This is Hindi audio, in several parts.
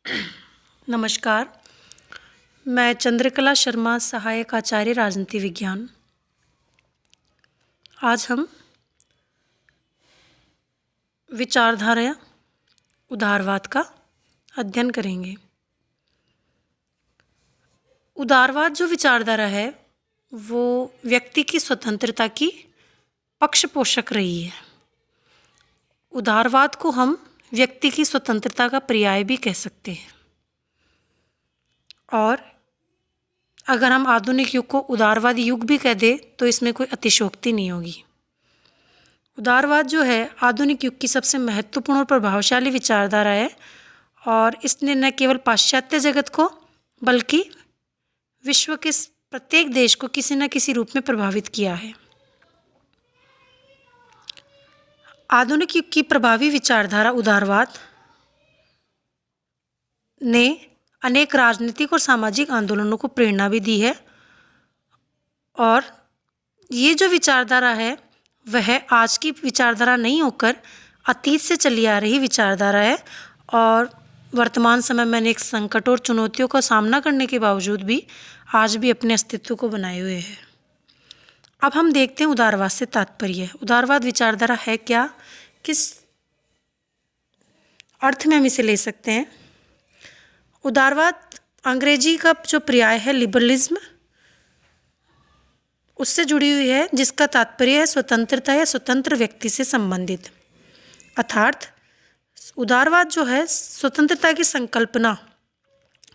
नमस्कार। मैं चंद्रकला शर्मा, सहायक आचार्य राजनीति विज्ञान। आज हम विचारधारा उदारवाद का अध्ययन करेंगे। उदारवाद जो विचारधारा है वो व्यक्ति की स्वतंत्रता की पक्षपोषक रही है। उदारवाद को हम व्यक्ति की स्वतंत्रता का पर्याय भी कह सकते हैं। और अगर हम आधुनिक युग को उदारवादी युग भी कह दें तो इसमें कोई अतिशयोक्ति नहीं होगी। उदारवाद जो है आधुनिक युग की सबसे महत्वपूर्ण और प्रभावशाली विचारधारा है और इसने न केवल पाश्चात्य जगत को बल्कि विश्व के प्रत्येक देश को किसी न किसी रूप में प्रभावित किया है। आधुनिक युग की प्रभावी विचारधारा उदारवाद ने अनेक राजनीतिक और सामाजिक आंदोलनों को प्रेरणा भी दी है और ये जो विचारधारा है वह आज की विचारधारा नहीं होकर अतीत से चली आ रही विचारधारा है और वर्तमान समय में अनेक संकटों और चुनौतियों का सामना करने के बावजूद भी आज भी अपने अस्तित्व को बनाए हुए है। अब हम देखते हैं उदारवाद से तात्पर्य। उदारवाद विचारधारा है क्या, किस अर्थ में हम इसे ले सकते हैं। उदारवाद अंग्रेजी का जो पर्याय है लिबरलिज्म, उससे जुड़ी हुई है, जिसका तात्पर्य है स्वतंत्रता या स्वतंत्र व्यक्ति से संबंधित। अर्थात उदारवाद जो है स्वतंत्रता की संकल्पना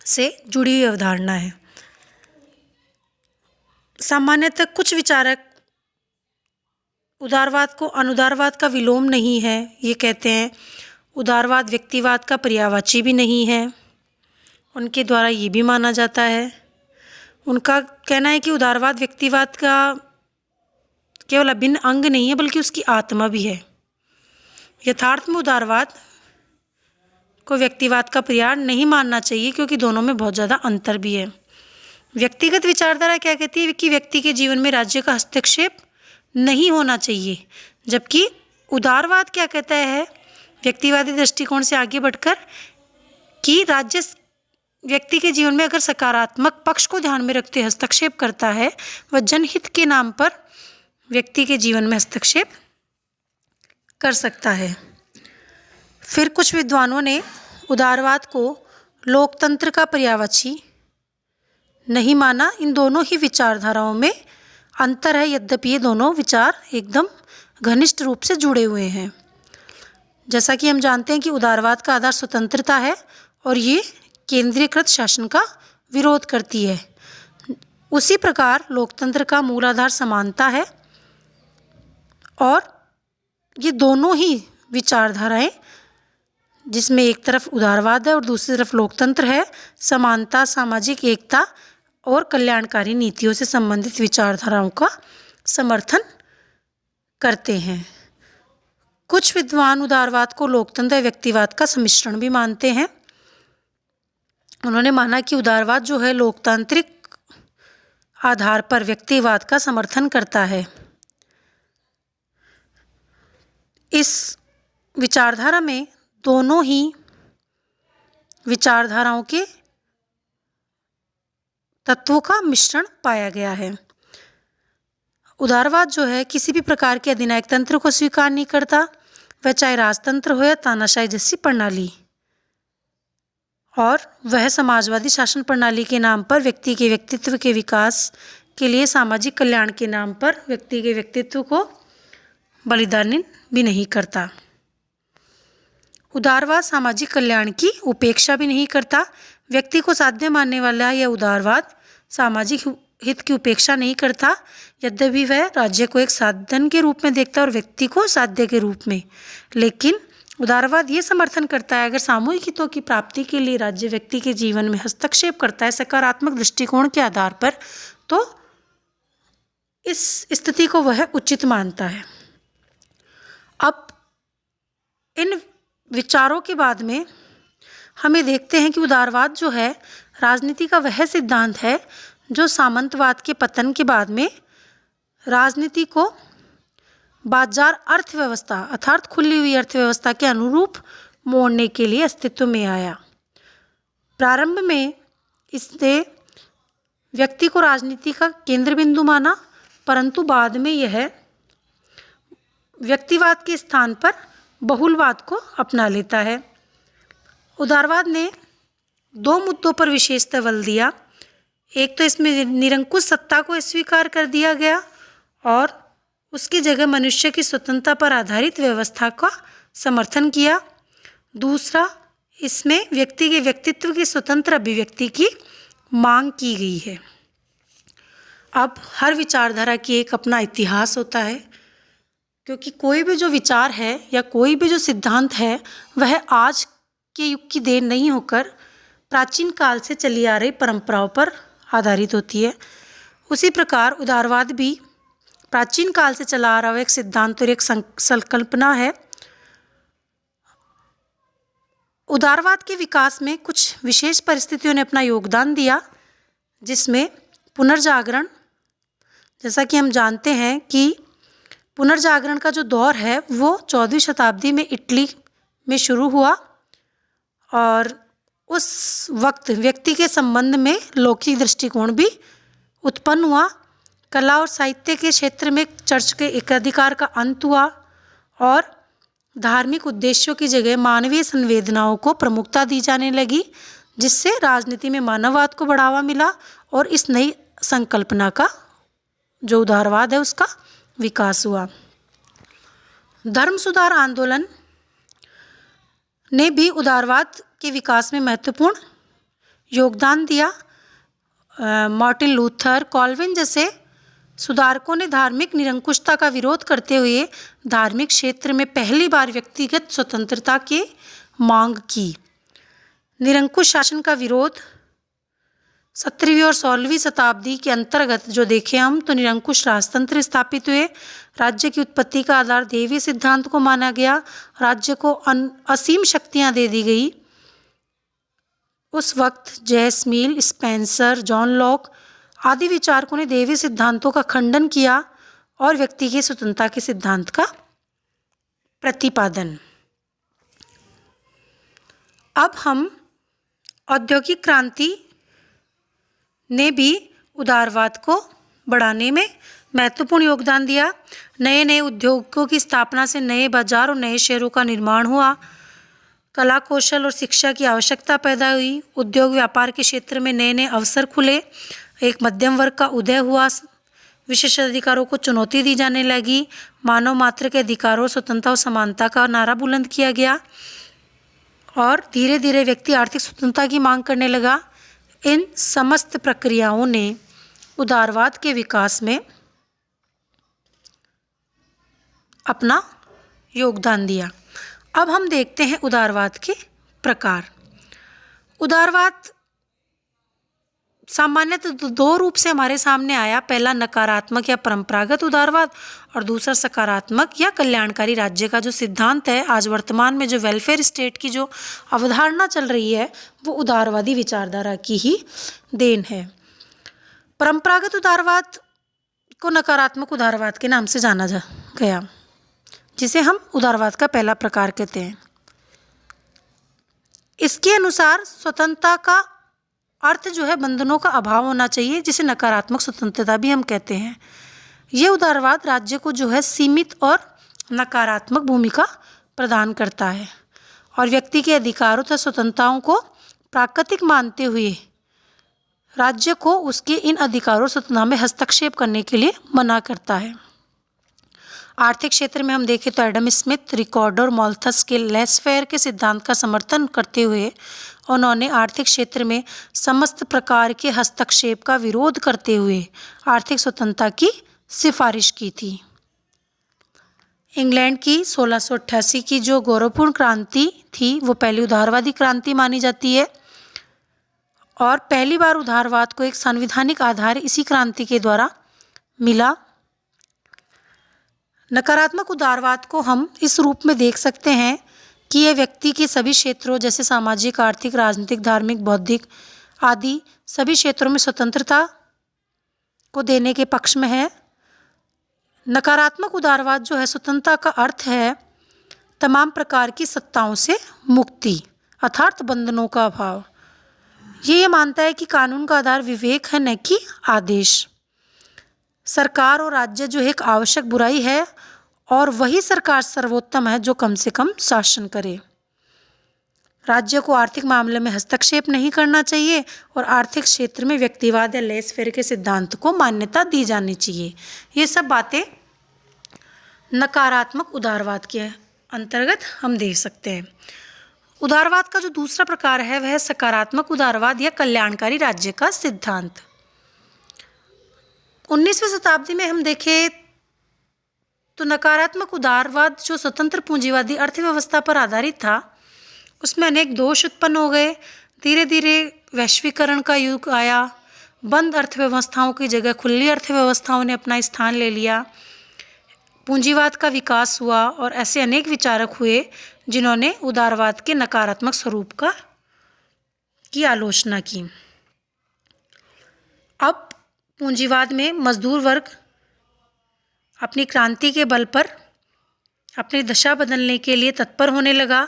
से जुड़ी हुई अवधारणा है। सामान्यतः कुछ विचारक उदारवाद को अनुदारवाद का विलोम नहीं है ये कहते हैं। उदारवाद व्यक्तिवाद का पर्यायवाची भी नहीं है, उनके द्वारा ये भी माना जाता है। उनका कहना है कि उदारवाद व्यक्तिवाद का केवल अभिन्न अंग नहीं है बल्कि उसकी आत्मा भी है। यथार्थ में उदारवाद को व्यक्तिवाद का पर्याय नहीं मानना चाहिए क्योंकि दोनों में बहुत ज़्यादा अंतर भी है। व्यक्तिगत विचारधारा क्या कहती है कि व्यक्ति के जीवन में राज्य का हस्तक्षेप नहीं होना चाहिए, जबकि उदारवाद क्या कहता है व्यक्तिवादी दृष्टिकोण से आगे बढ़कर कि राज्य व्यक्ति के जीवन में अगर सकारात्मक पक्ष को ध्यान में रखते हस्तक्षेप करता है, वह जनहित के नाम पर व्यक्ति के जीवन में हस्तक्षेप कर सकता है। फिर कुछ विद्वानों ने उदारवाद को लोकतंत्र का पर्यायवाची नहीं माना। इन दोनों ही विचारधाराओं में अंतर है, यद्यपि ये दोनों विचार एकदम घनिष्ठ रूप से जुड़े हुए हैं। जैसा कि हम जानते हैं कि उदारवाद का आधार स्वतंत्रता है और ये केंद्रीकृत शासन का विरोध करती है। उसी प्रकार लोकतंत्र का मूल आधार समानता है और ये दोनों ही विचारधाराएं, जिसमें एक तरफ उदारवाद है और दूसरी तरफ लोकतंत्र है, समानता, सामाजिक एकता और कल्याणकारी नीतियों से संबंधित विचारधाराओं का समर्थन करते हैं। कुछ विद्वान उदारवाद को लोकतंत्र या व्यक्तिवाद का सम्मिश्रण भी मानते हैं। उन्होंने माना कि उदारवाद जो है लोकतांत्रिक आधार पर व्यक्तिवाद का समर्थन करता है। इस विचारधारा में दोनों ही विचारधाराओं के तत्वों का मिश्रण पाया गया है। उदारवाद जो है किसी भी प्रकार के अधिनायक तंत्र को स्वीकार नहीं करता, वह चाहे राजतंत्र हो या तानाशाही जैसी प्रणाली, और वह समाजवादी शासन प्रणाली के नाम पर व्यक्ति के व्यक्तित्व के विकास के लिए सामाजिक कल्याण के नाम पर व्यक्ति के व्यक्तित्व को बलिदान भी नहीं करता। उदारवाद सामाजिक कल्याण की उपेक्षा भी नहीं करता। व्यक्ति को साध्य मानने वाला यह उदारवाद सामाजिक हित की उपेक्षा नहीं करता, यद्यपि वह राज्य को एक साधन के रूप में देखता है और व्यक्ति को साध्य के रूप में। लेकिन उदारवाद ये समर्थन करता है अगर सामूहिक हितों की प्राप्ति के लिए राज्य व्यक्ति के जीवन में हस्तक्षेप करता है सकारात्मक दृष्टिकोण के आधार पर, तो इस स्थिति को वह उचित मानता है। अब इन विचारों के बाद में हमें देखते हैं कि उदारवाद जो है राजनीति का वह सिद्धांत है जो सामंतवाद के पतन के बाद में राजनीति को बाजार अर्थव्यवस्था अर्थात खुली हुई अर्थव्यवस्था के अनुरूप मोड़ने के लिए अस्तित्व में आया। प्रारंभ में इसने व्यक्ति को राजनीति का केंद्र बिंदु माना, परंतु बाद में यह व्यक्तिवाद के स्थान पर बहुलवाद को अपना लेता है। उदारवाद ने दो मुद्दों पर विशेषतः बल दिया। एक तो इसमें निरंकुश सत्ता को अस्वीकार कर दिया गया और उसकी जगह मनुष्य की स्वतंत्रता पर आधारित व्यवस्था का समर्थन किया। दूसरा, इसमें व्यक्ति के व्यक्तित्व की स्वतंत्र अभिव्यक्ति की मांग की गई है। अब हर विचारधारा की एक अपना इतिहास होता है, क्योंकि कोई भी जो विचार है या कोई भी जो सिद्धांत है वह आज के युग की देन नहीं होकर प्राचीन काल से चली आ रही परंपराओं पर आधारित होती है। उसी प्रकार उदारवाद भी प्राचीन काल से चला आ रहा एक सिद्धांत और एक संकल्पना है। उदारवाद के विकास में कुछ विशेष परिस्थितियों ने अपना योगदान दिया, जिसमें पुनर्जागरण, जैसा कि हम जानते हैं कि पुनर्जागरण का जो दौर है वो 14वीं शताब्दी में इटली में शुरू हुआ और उस वक्त व्यक्ति के संबंध में लौकिक दृष्टिकोण भी उत्पन्न हुआ। कला और साहित्य के क्षेत्र में चर्च के एकाधिकार का अंत हुआ और धार्मिक उद्देश्यों की जगह मानवीय संवेदनाओं को प्रमुखता दी जाने लगी, जिससे राजनीति में मानववाद को बढ़ावा मिला और इस नई संकल्पना का जो उदारवाद है उसका विकास हुआ। धर्म सुधार आंदोलन ने भी उदारवाद के विकास में महत्वपूर्ण योगदान दिया। मार्टिन लूथर, कॉल्विन जैसे सुधारकों ने धार्मिक निरंकुशता का विरोध करते हुए धार्मिक क्षेत्र में पहली बार व्यक्तिगत स्वतंत्रता की मांग की। निरंकुश शासन का विरोध 17वीं और 16वीं शताब्दी के अंतर्गत जो देखें हम तो निरंकुश राजतंत्र स्थापित हुए। राज्य की उत्पत्ति का आधार दैवीय सिद्धांत को माना गया। राज्य को असीम शक्तियां दे दी गई। उस वक्त जेम्स मिल, स्पेंसर, जॉन लॉक आदि विचारकों ने दैवीय सिद्धांतों का खंडन किया और व्यक्ति की स्वतंत्रता के सिद्धांत का प्रतिपादन। अब हम औद्योगिक क्रांति ने भी उदारवाद को बढ़ाने में महत्वपूर्ण योगदान दिया। नए नए उद्योगों की स्थापना से नए बाजार और नए शहरों का निर्माण हुआ। कला, कौशल और शिक्षा की आवश्यकता पैदा हुई। उद्योग व्यापार के क्षेत्र में नए नए अवसर खुले। एक मध्यम वर्ग का उदय हुआ। विशेष अधिकारों को चुनौती दी जाने लगी। मानव मात्र के अधिकारों, स्वतंत्रता और समानता का नारा बुलंद किया गया और धीरे धीरे व्यक्ति आर्थिक स्वतंत्रता की मांग करने लगा। इन समस्त प्रक्रियाओं ने उदारवाद के विकास में अपना योगदान दिया। अब हम देखते हैं उदारवाद के प्रकार। उदारवाद सामान्यतः दो रूप से हमारे सामने आया। पहला नकारात्मक या परंपरागत उदारवाद और दूसरा सकारात्मक या कल्याणकारी राज्य का जो सिद्धांत है। आज वर्तमान में जो वेलफेयर स्टेट की जो अवधारणा चल रही है वो उदारवादी विचारधारा की ही देन है। परंपरागत उदारवाद को नकारात्मक उदारवाद के नाम से जाना गया, जिसे हम उदारवाद का पहला प्रकार कहते हैं। इसके अनुसार स्वतंत्रता का अर्थ जो है बंधनों का अभाव होना चाहिए, जिसे नकारात्मक स्वतंत्रता भी हम कहते हैं। ये उदारवाद राज्य को जो है सीमित और नकारात्मक भूमिका प्रदान करता है और व्यक्ति के अधिकारों तथा स्वतंत्रताओं को प्राकृतिक मानते हुए राज्य को उसके इन अधिकारों स्वतंत्रता में हस्तक्षेप करने के लिए मना करता है। आर्थिक क्षेत्र में हम देखें तो एडम स्मिथ, रिकॉर्डो और माल्थस के लेसफेयर के सिद्धांत का समर्थन करते हुए उन्होंने आर्थिक क्षेत्र में समस्त प्रकार के हस्तक्षेप का विरोध करते हुए आर्थिक स्वतंत्रता की सिफारिश की थी। इंग्लैंड की 1688 की जो गौरवपूर्ण क्रांति थी वो पहली उदारवादी क्रांति मानी जाती है और पहली बार उदारवाद को एक संवैधानिक आधार इसी क्रांति के द्वारा मिला। नकारात्मक उदारवाद को हम इस रूप में देख सकते हैं कि यह व्यक्ति के सभी क्षेत्रों जैसे सामाजिक, आर्थिक, राजनीतिक, धार्मिक, बौद्धिक आदि सभी क्षेत्रों में स्वतंत्रता को देने के पक्ष में है। नकारात्मक उदारवाद जो है स्वतंत्रता का अर्थ है तमाम प्रकार की सत्ताओं से मुक्ति अर्थात बंधनों का अभाव। ये मानता है कि कानून का आधार विवेक है, न कि आदेश। सरकार और राज्य जो एक आवश्यक बुराई है और वही सरकार सर्वोत्तम है जो कम से कम शासन करे। राज्य को आर्थिक मामले में हस्तक्षेप नहीं करना चाहिए और आर्थिक क्षेत्र में व्यक्तिवाद या लेस फेयर के सिद्धांत को मान्यता दी जानी चाहिए। ये सब बातें नकारात्मक उदारवाद के अंतर्गत हम देख सकते हैं। उदारवाद का जो दूसरा प्रकार है वह सकारात्मक उदारवाद या कल्याणकारी राज्य का सिद्धांत। 19वीं शताब्दी में हम देखें तो नकारात्मक उदारवाद जो स्वतंत्र पूंजीवादी अर्थव्यवस्था पर आधारित था, उसमें अनेक दोष उत्पन्न हो गए। धीरे धीरे वैश्वीकरण का युग आया, बंद अर्थव्यवस्थाओं की जगह खुली अर्थव्यवस्थाओं ने अपना स्थान ले लिया, पूंजीवाद का विकास हुआ और ऐसे अनेक विचारक हुए जिन्होंने उदारवाद के नकारात्मक स्वरूप की आलोचना की। अब पूंजीवाद में मजदूर वर्ग अपनी क्रांति के बल पर अपनी दशा बदलने के लिए तत्पर होने लगा।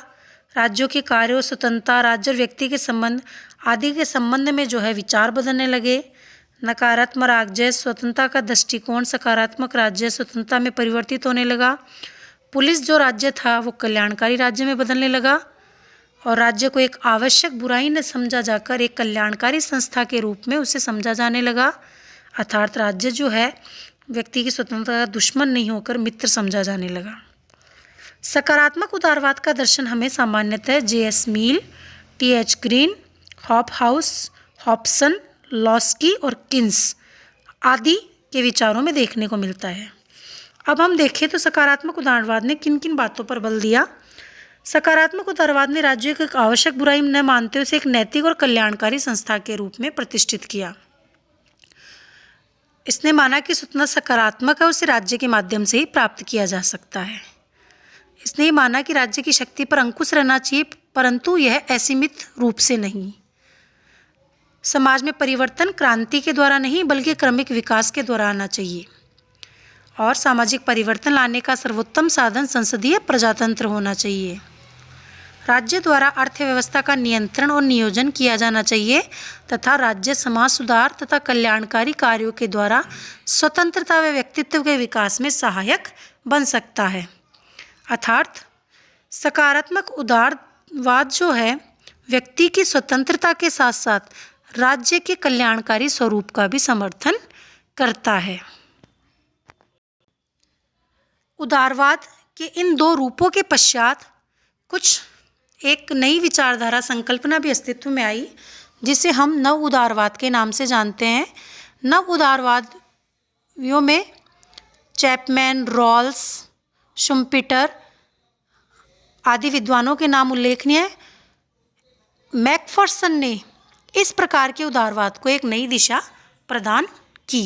राज्यों के कार्यों, स्वतंत्रता, राज्य और व्यक्ति के संबंध आदि के संबंध में जो है विचार बदलने लगे। नकारात्मक राज्य स्वतंत्रता का दृष्टिकोण सकारात्मक राज्य स्वतंत्रता में परिवर्तित होने लगा। पुलिस जो राज्य था वो कल्याणकारी राज्य में बदलने लगा और राज्य को एक आवश्यक बुराई न समझा जाकर एक कल्याणकारी संस्था के रूप में उसे समझा जाने लगा। अर्थात राज्य जो है व्यक्ति की स्वतंत्रता का दुश्मन नहीं होकर मित्र समझा जाने लगा। सकारात्मक उदारवाद का दर्शन हमें सामान्यतः J.S. मील, T.H. Green, Hobhouse, Hobson, Laski और किन्स आदि के विचारों में देखने को मिलता है। अब हम देखें तो सकारात्मक उदारवाद ने किन किन बातों पर बल दिया। सकारात्मक उदारवाद ने राज्य को एक आवश्यक बुराई न मानते उसे एक नैतिक और कल्याणकारी संस्था के रूप में प्रतिष्ठित किया। इसने माना कि स्वतंत्रता सकारात्मक है, उसे राज्य के माध्यम से ही प्राप्त किया जा सकता है। इसने माना कि राज्य की शक्ति पर अंकुश रहना चाहिए, परंतु यह असीमित रूप से नहीं। समाज में परिवर्तन क्रांति के द्वारा नहीं बल्कि क्रमिक विकास के द्वारा आना चाहिए और सामाजिक परिवर्तन लाने का सर्वोत्तम साधन संसदीय प्रजातंत्र होना चाहिए। राज्य द्वारा अर्थव्यवस्था का नियंत्रण और नियोजन किया जाना चाहिए तथा राज्य समाज सुधार तथा कल्याणकारी कार्यों के द्वारा स्वतंत्रता व व्यक्तित्व के विकास में सहायक बन सकता है। अर्थात सकारात्मक उदारवाद जो है व्यक्ति की स्वतंत्रता के साथ साथ राज्य के कल्याणकारी स्वरूप का भी समर्थन करता है। उदारवाद के इन दो रूपों के पश्चात कुछ एक नई विचारधारा संकल्पना भी अस्तित्व में आई जिसे हम नव उदारवाद के नाम से जानते हैं। नव उदारवादियों में चैपमैन, रॉल्स, शुम्पीटर आदि विद्वानों के नाम उल्लेखनीय है। मैकफर्सन ने इस प्रकार के उदारवाद को एक नई दिशा प्रदान की।